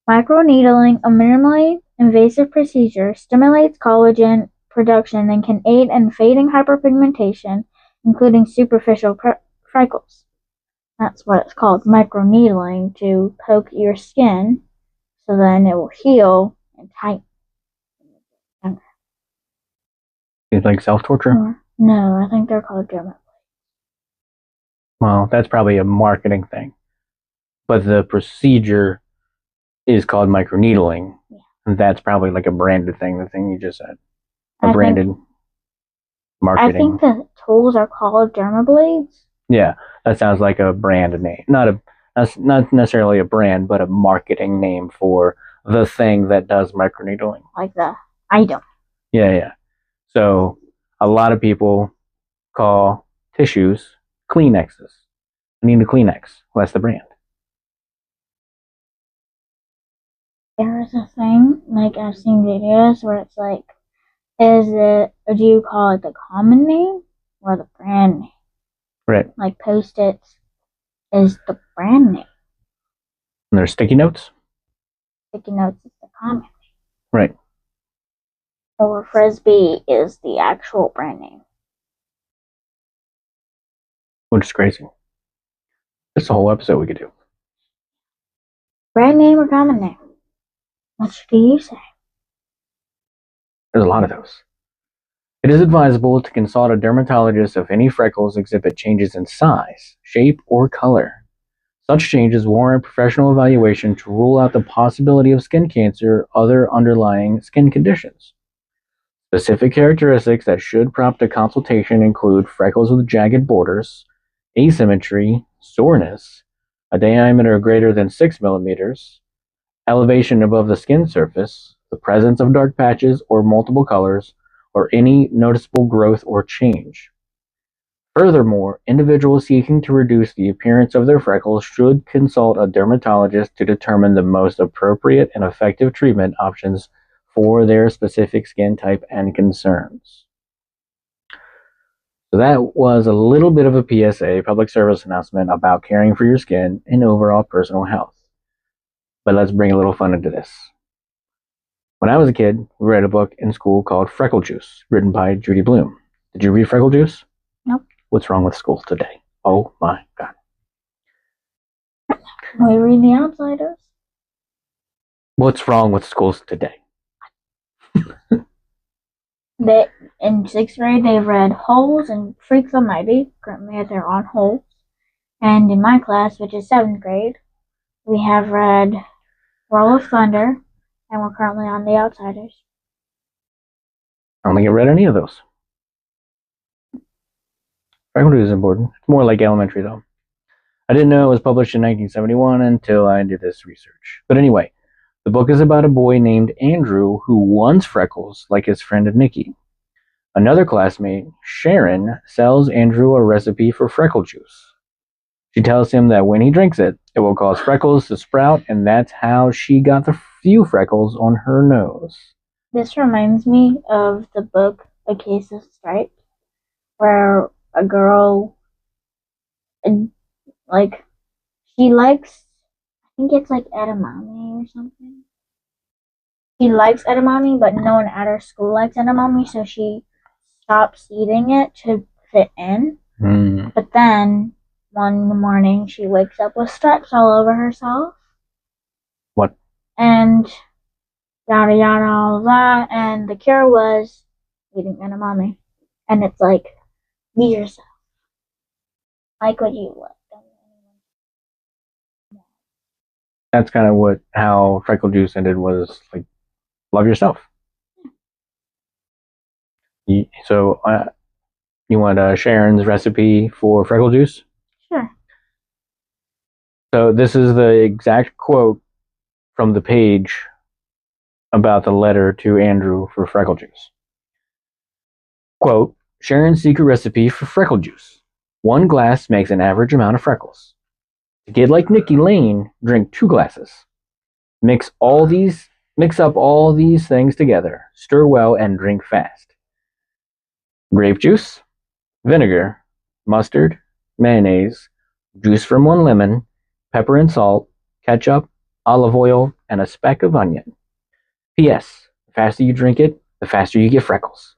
B: Microneedling, a minimally invasive procedure, stimulates collagen production and can aid in fading hyperpigmentation, including superficial freckles. That's what it's called, microneedling, to poke your skin so then it will heal and tighten.
A: It's like self-torture?
B: No, I think they're called dermal.
A: Well, that's probably a marketing thing. But the procedure is called microneedling.
B: Yeah.
A: And that's probably like a branded thing, the thing you just said. Branded marketing.
B: I think the tools are called dermablades.
A: Yeah, that sounds like a brand name. Not necessarily a brand, but a marketing name for the thing that does microneedling.
B: Like the item.
A: Yeah. So a lot of people call tissues Kleenexes. I need a Kleenex. Well, that's the brand.
B: There is a thing, like I've seen videos where it's like, do you call it the common name or the brand name?
A: Right.
B: Like Post-its is the brand name.
A: And there's sticky notes?
B: Sticky notes is the common name.
A: Right.
B: Or Frisbee is the actual brand name.
A: Which is crazy. That's a whole episode we could do.
B: Brand name or common name? Which do you say?
A: There's a lot of those. It is advisable to consult a dermatologist if any freckles exhibit changes in size, shape, or color. Such changes warrant professional evaluation to rule out the possibility of skin cancer or other underlying skin conditions. Specific characteristics that should prompt a consultation include freckles with jagged borders, asymmetry, soreness, a diameter greater than 6 millimeters, elevation above the skin surface, the presence of dark patches or multiple colors, or any noticeable growth or change. Furthermore, individuals seeking to reduce the appearance of their freckles should consult a dermatologist to determine the most appropriate and effective treatment options for their specific skin type and concerns. So that was a little bit of a PSA, public service announcement, about caring for your skin and overall personal health. But let's bring a little fun into this. When I was a kid, we read a book in school called Freckle Juice, written by Judy Blume. Did you read Freckle Juice?
B: Nope.
A: What's wrong with schools today? Oh my God.
B: We read The Outsiders.
A: What's wrong with schools today?
B: In 6th grade, they read Holes and Freaks Almighty. Currently, they're on Holes. And in my class, which is 7th grade, we have read Roll of Thunder, and we're currently on The Outsiders.
A: I don't think I read any of those. Freckle Juice is important. It's more like elementary, though. I didn't know it was published in 1971 until I did this research. But anyway, the book is about a boy named Andrew who wants freckles like his friend Nikki. Another classmate, Sharon, sells Andrew a recipe for Freckle Juice. She tells him that when he drinks it, it will cause freckles to sprout, and that's how she got the few freckles on her nose. This
B: reminds me of the book A Case of Stripes, where a girl, she likes, I think it's like edamame or something. She likes edamame, but no one at her school likes edamame, so she stops eating it to fit in. But then one morning she wakes up with stripes all over herself.
A: What?
B: And yada yada, all of that. And the cure was eating edamame. And it's like, be yourself. Like what you like.
A: That's kind of how Freckle Juice ended, was like, love yourself. So, you want Sharon's recipe for Freckle Juice?
B: Sure.
A: So this is the exact quote from the page about the letter to Andrew for Freckle Juice. Quote, Sharon's secret recipe for Freckle Juice. 1 glass makes an average amount of freckles. To get like Nikki Lane, drink 2 glasses. Mix up all these things together. Stir well and drink fast. Grape juice, vinegar, mustard, mayonnaise, juice from 1 lemon, pepper and salt, ketchup, olive oil, and a speck of onion. P.S. The faster you drink it, the faster you get freckles.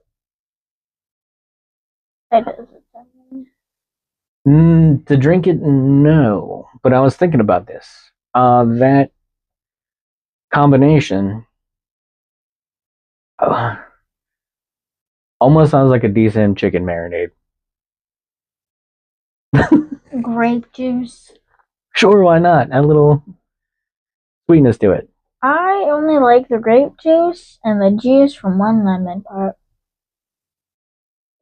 A: To drink it, no. But I was thinking about this. That combination almost sounds like a decent chicken marinade.
B: Grape juice.
A: Sure, why not? Add a little sweetness to it.
B: I only like the grape juice and the juice from 1 lemon part.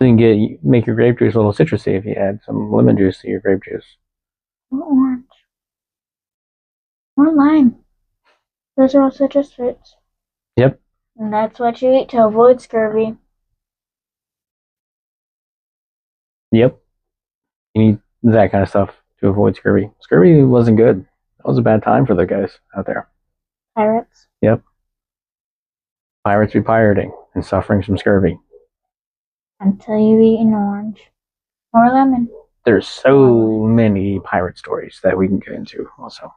A: So you can make your grape juice a little citrusy if you add some lemon juice to your grape juice.
B: Or orange. Or lime. Those are all citrus fruits.
A: Yep.
B: And that's what you eat to avoid scurvy.
A: Yep. You need that kind of stuff to avoid scurvy. Scurvy wasn't good. That was a bad time for the guys out there.
B: Pirates.
A: Yep. Pirates be pirating and suffering from scurvy.
B: Until you eat an orange. Or lemon.
A: There's so many pirate stories that we can get into also.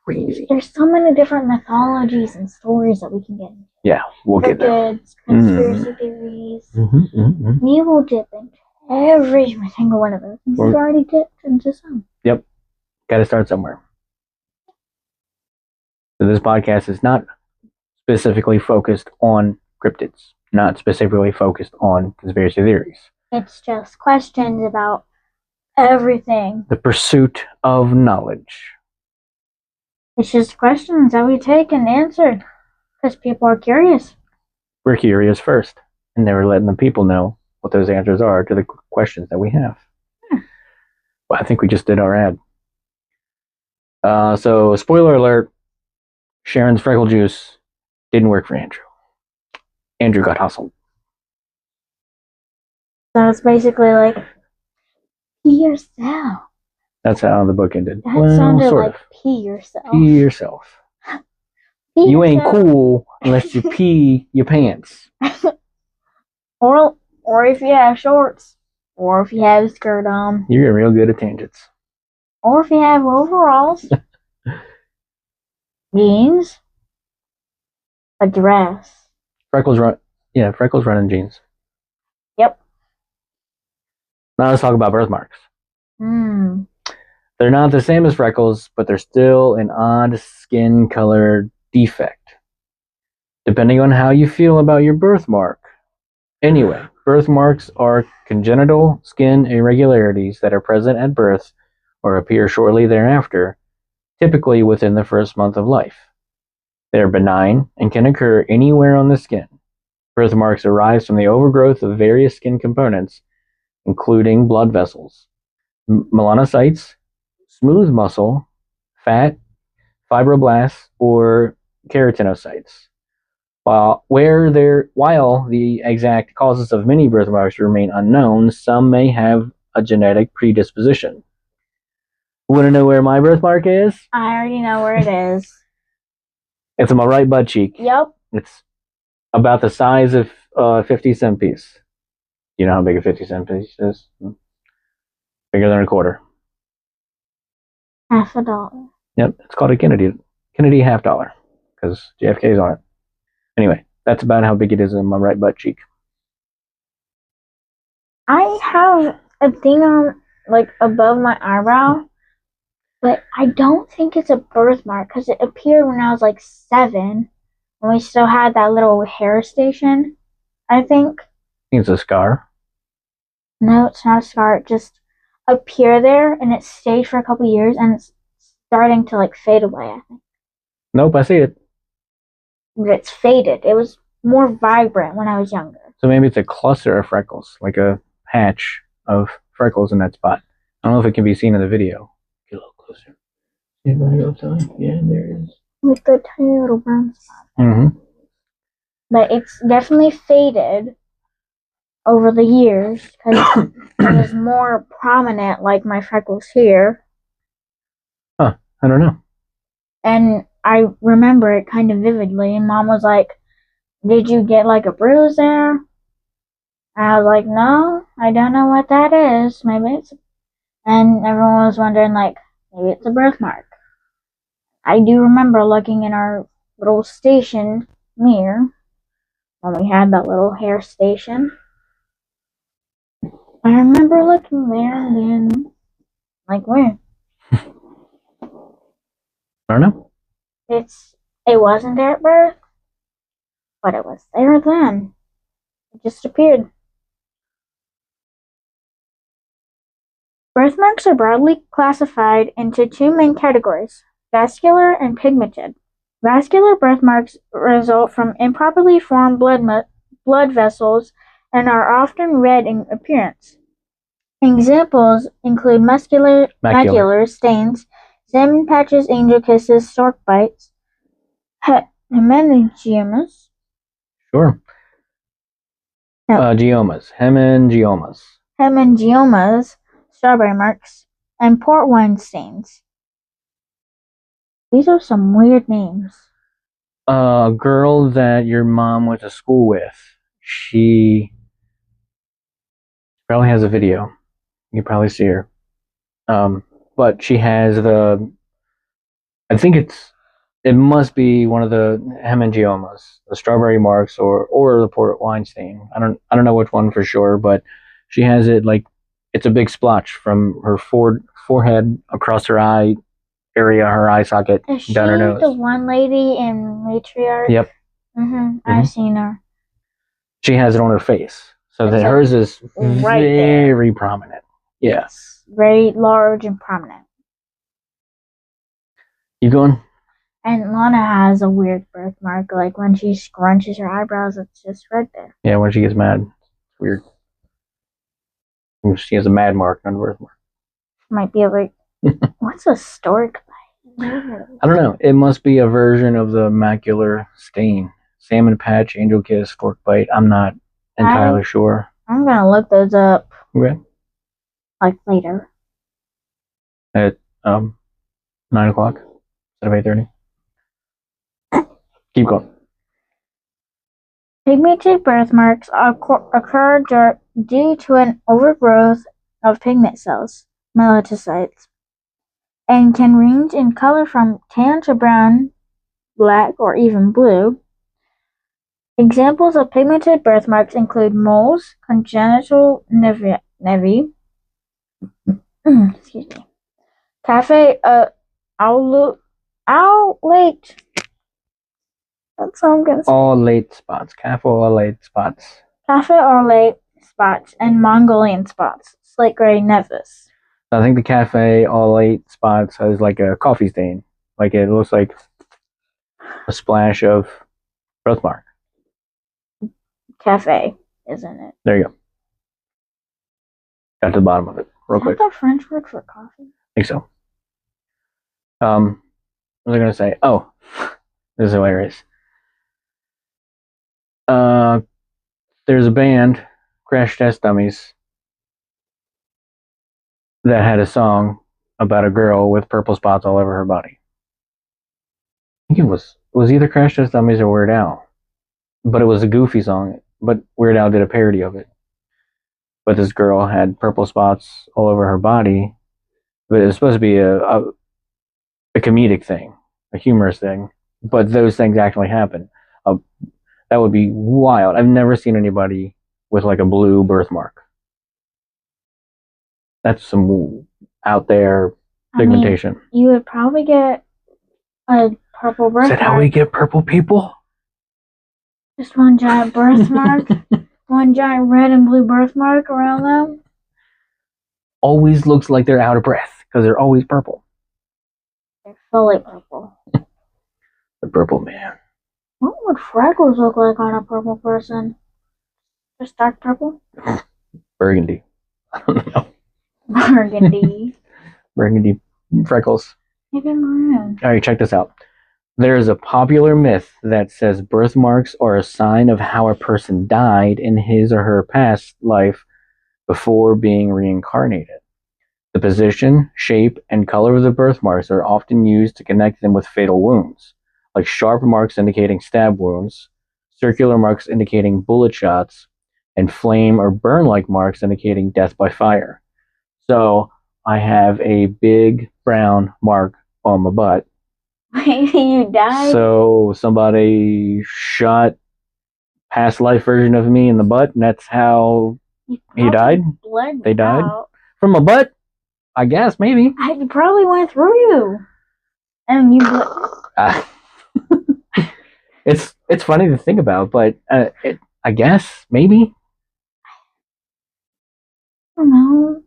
A: Crazy.
B: There's so many different mythologies and stories that we can get into.
A: Yeah, we'll get there.
B: Conspiracy theories. We will dip into every single one of those. We've already dipped into some.
A: Yep. Got to start somewhere. So this podcast is not specifically focused on cryptids, not specifically focused on conspiracy theories.
B: It's just questions about everything.
A: The pursuit of knowledge.
B: It's just questions that we take and answer because people are curious.
A: We're curious first, and then we're letting the people know what those answers are to the questions that we have. Well, I think we just did our ad. So, spoiler alert, Sharon's Freckle Juice didn't work for Andrew. Andrew got hustled.
B: So it's basically like, pee yourself.
A: That's how the book ended.
B: That sounded like pee yourself.
A: Pee yourself. You ain't cool unless you pee your pants.
B: Or if you have shorts. Or if you have a skirt on.
A: You're real good at tangents.
B: Or if you have overalls. Jeans. A dress.
A: Freckles running jeans.
B: Yep.
A: Now let's talk about birthmarks.
B: Hmm.
A: They're not the same as freckles, but they're still an odd skin color defect, depending on how you feel about your birthmark. Anyway, birthmarks are congenital skin irregularities that are present at birth or appear shortly thereafter, typically within the first month of life. They are benign and can occur anywhere on the skin. Birthmarks arise from the overgrowth of various skin components, including blood vessels, melanocytes, smooth muscle, fat, fibroblasts, or keratinocytes. While the exact causes of many birthmarks remain unknown, some may have a genetic predisposition. Want to know where my birthmark is?
B: I already know where it is.
A: It's on my right butt cheek.
B: Yep.
A: It's about the size of a 50-cent piece. You know how big a 50-cent piece is? Bigger than a quarter.
B: $50.
A: Yep, it's called a Kennedy $50 because JFK's on it. Anyway, that's about how big it is on my right butt cheek.
B: I have a thing on, above my eyebrow, but I don't think it's a birthmark because it appeared when I was 7, and we still had that little hair station, I think.
A: I think it's a scar.
B: No, it's not a scar. It just appeared there, and it stayed for a couple years, and it's starting to fade away, I think.
A: Nope, I see it.
B: But it's faded. It was more vibrant when I was younger.
A: So maybe it's a cluster of freckles, like a patch of freckles in that spot. I don't know if it can be seen in the video. Get a little closer. Yeah, there it is.
B: With the tiny little brown spot.
A: Mm-hmm.
B: but it's definitely faded over the years because it was more prominent, like my freckles here.
A: Huh, I don't know.
B: And I remember it kind of vividly. And Mom was like, "Did you get like a bruise there?" And I was like, "No, I don't know what that is. Maybe it's..." And everyone was wondering, like, maybe it's a birthmark. I do remember looking in our little station mirror when we had that little hair station. I remember looking there and then, like, where?
A: I don't know.
B: It wasn't there at birth, but it was there then. It just appeared. Birthmarks are broadly classified into two main categories: vascular and pigmented. Vascular birthmarks result from improperly formed blood vessels and are often red in appearance. Examples include macular stains, salmon patches, angel kisses, stork bites, hemangiomas.
A: Sure. Geomas.
B: Hemangiomas, strawberry marks, and port wine stains. These are some weird names.
A: A girl that your mom went to school with, she probably has a video. You can probably see her. But she has I think it must be one of the hemangiomas, the strawberry marks, or the port wine stain. I don't know which one for sure, but she has it like it's a big splotch from her forehead across her eye area, her eye socket,
B: Is she
A: down her nose.
B: the one lady in Matriarch?
A: Yep.
B: I've seen her.
A: She has it on her face, so that hers is
B: right
A: very prominent. Yeah.
B: Yes, very large and prominent.
A: You going?
B: And Lana has a weird birthmark, like when she scrunches her eyebrows, it's just right there.
A: Yeah, when she gets mad, it's weird. She has a mad mark on her birthmark.
B: Might be like, what's a stork bite?
A: I don't know. It must be a version of the macular stain. Salmon patch, angel kiss, stork bite. I'm not entirely sure.
B: I'm gonna look those up.
A: Okay.
B: Like later.
A: At 9 o'clock instead of 8:30. Keep going.
B: Pigmented birthmarks occur due to an overgrowth of pigment cells, melanocytes, and can range in color from tan to brown, black, or even blue. Examples of pigmented birthmarks include moles, congenital nevi, excuse me, cafe outlet. That's all I'm gonna say.
A: Aulate spots. Cafe-aulate spots.
B: Cafe-aulate spots and Mongolian spots. Slate gray nevus.
A: I think the cafe-aulate spots has like a coffee stain. Like it looks like a splash of birthmark.
B: Cafe, isn't it?
A: There you go. Got to the bottom of it real quick.
B: Is that the French word for coffee?
A: I think so. What was I gonna say? Oh, this is hilarious. There's a band, Crash Test Dummies, that had a song about a girl with purple spots all over her body. I think it was either Crash Test Dummies or Weird Al, but it was a goofy song. But Weird Al did a parody of it. But this girl had purple spots all over her body, but it was supposed to be a comedic thing, a humorous thing. But those things actually happen. That would be wild. I've never seen anybody with like a blue birthmark. That's some out there pigmentation.
B: You would probably get a purple birthmark.
A: Is that how we get purple people?
B: Just one giant birthmark. One giant red and blue birthmark around them.
A: Always looks like they're out of breath because they're always purple.
B: They're fully purple.
A: The purple man.
B: What would Freckles look like on a purple person? Just dark purple?
A: Burgundy. I don't know.
B: Burgundy.
A: Burgundy freckles.
B: Maybe maroon.
A: All right, check this out. There is a popular myth that says birthmarks are a sign of how a person died in his or her past life before being reincarnated. The position, shape, and color of the birthmarks are often used to connect them with fatal wounds, like sharp marks indicating stab wounds, circular marks indicating bullet shots, and flame or burn-like marks indicating death by fire. So I have a big brown mark on my butt.
B: Maybe you died.
A: So somebody shot past life version of me in the butt, and that's how he died. They died from my butt. I guess maybe.
B: I probably went through you, and you.
A: It's funny to think about, but I guess maybe.
B: I don't know.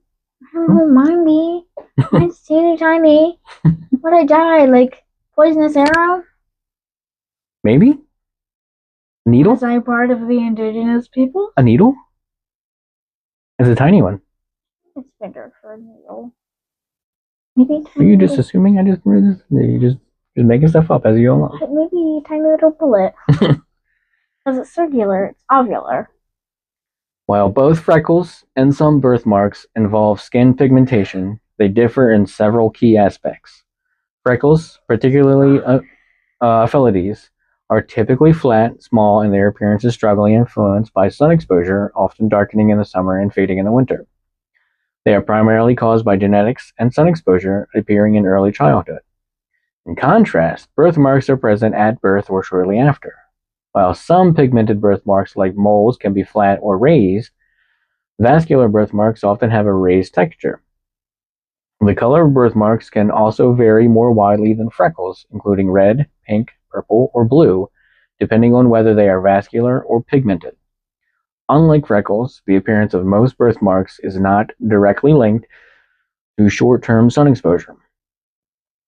B: Mind me. Mine's teeny tiny. Would I die like poisonous arrow?
A: Maybe. Needle?
B: Was I part of the indigenous people?
A: A needle? It's a tiny one.
B: It's bigger for a needle. Maybe
A: Are you just assuming? You just making stuff up as you go along.
B: Maybe a tiny little bullet. Because it's circular, it's ovular.
A: While both freckles and some birthmarks involve skin pigmentation, they differ in several key aspects. Freckles, particularly aphides, are typically flat, small, and their appearance is strongly influenced by sun exposure, often darkening in the summer and fading in the winter. They are primarily caused by genetics and sun exposure, appearing in early childhood. In contrast, birthmarks are present at birth or shortly after. While some pigmented birthmarks, like moles, can be flat or raised, vascular birthmarks often have a raised texture. The color of birthmarks can also vary more widely than freckles, including red, pink, purple, or blue, depending on whether they are vascular or pigmented. Unlike freckles, the appearance of most birthmarks is not directly linked to short-term sun exposure,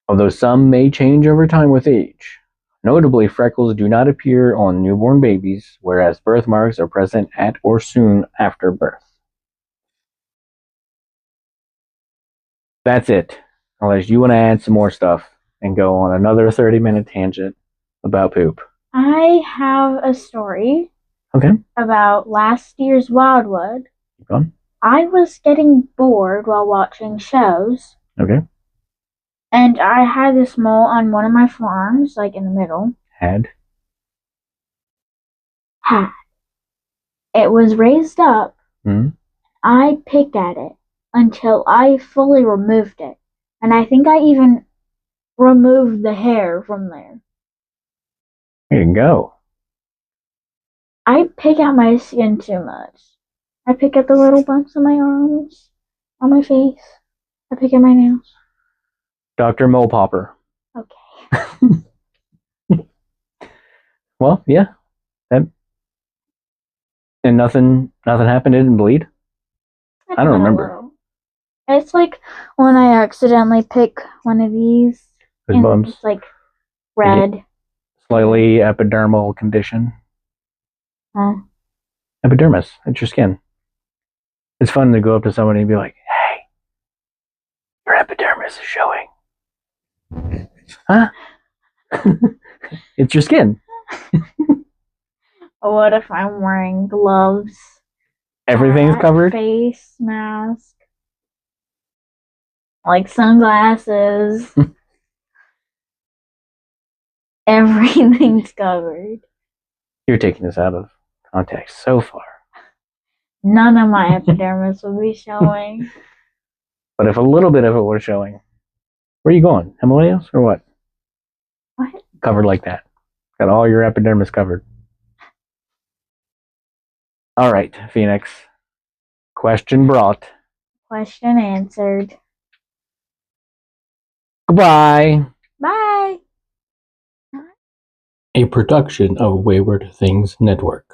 A: although some may change over time with age. Notably, freckles do not appear on newborn babies, whereas birthmarks are present at or soon after birth. That's it, unless you want to add some more stuff and go on another 30-minute tangent about poop.
B: I have a story.
A: Okay.
B: About last year's Wildwood.
A: Keep going.
B: I was getting bored while watching shows.
A: Okay.
B: And I had this mole on one of my forearms, like in the middle.
A: Had.
B: It was raised up.
A: Mm-hmm.
B: I picked at it until I fully removed it. And I think I even removed the hair from there.
A: There you go.
B: I pick at my skin too much. I pick at the little bumps on my arms, on my face. I pick at my nails.
A: Dr. Mole Popper.
B: Okay.
A: Well, yeah. And nothing happened. It didn't bleed. I don't remember.
B: It's like when I accidentally pick one of these.
A: And bumps.
B: It's like red.
A: Slightly epidermal condition.
B: Huh?
A: Epidermis. It's your skin. It's fun to go up to somebody and be like, "Hey, your epidermis is showing." Huh? It's your skin.
B: What if I'm wearing gloves?
A: Everything's covered?
B: Face mask. Like sunglasses. Everything's covered.
A: You're taking this out of context so far.
B: None of my epidermis will be showing.
A: But if a little bit of it were showing, where are you going? Himalayas or what?
B: What?
A: Covered like that. Got all your epidermis covered. All right, Phoenix. Question brought.
B: Question answered.
A: Goodbye.
B: Bye.
A: A production of Wayward Things Network.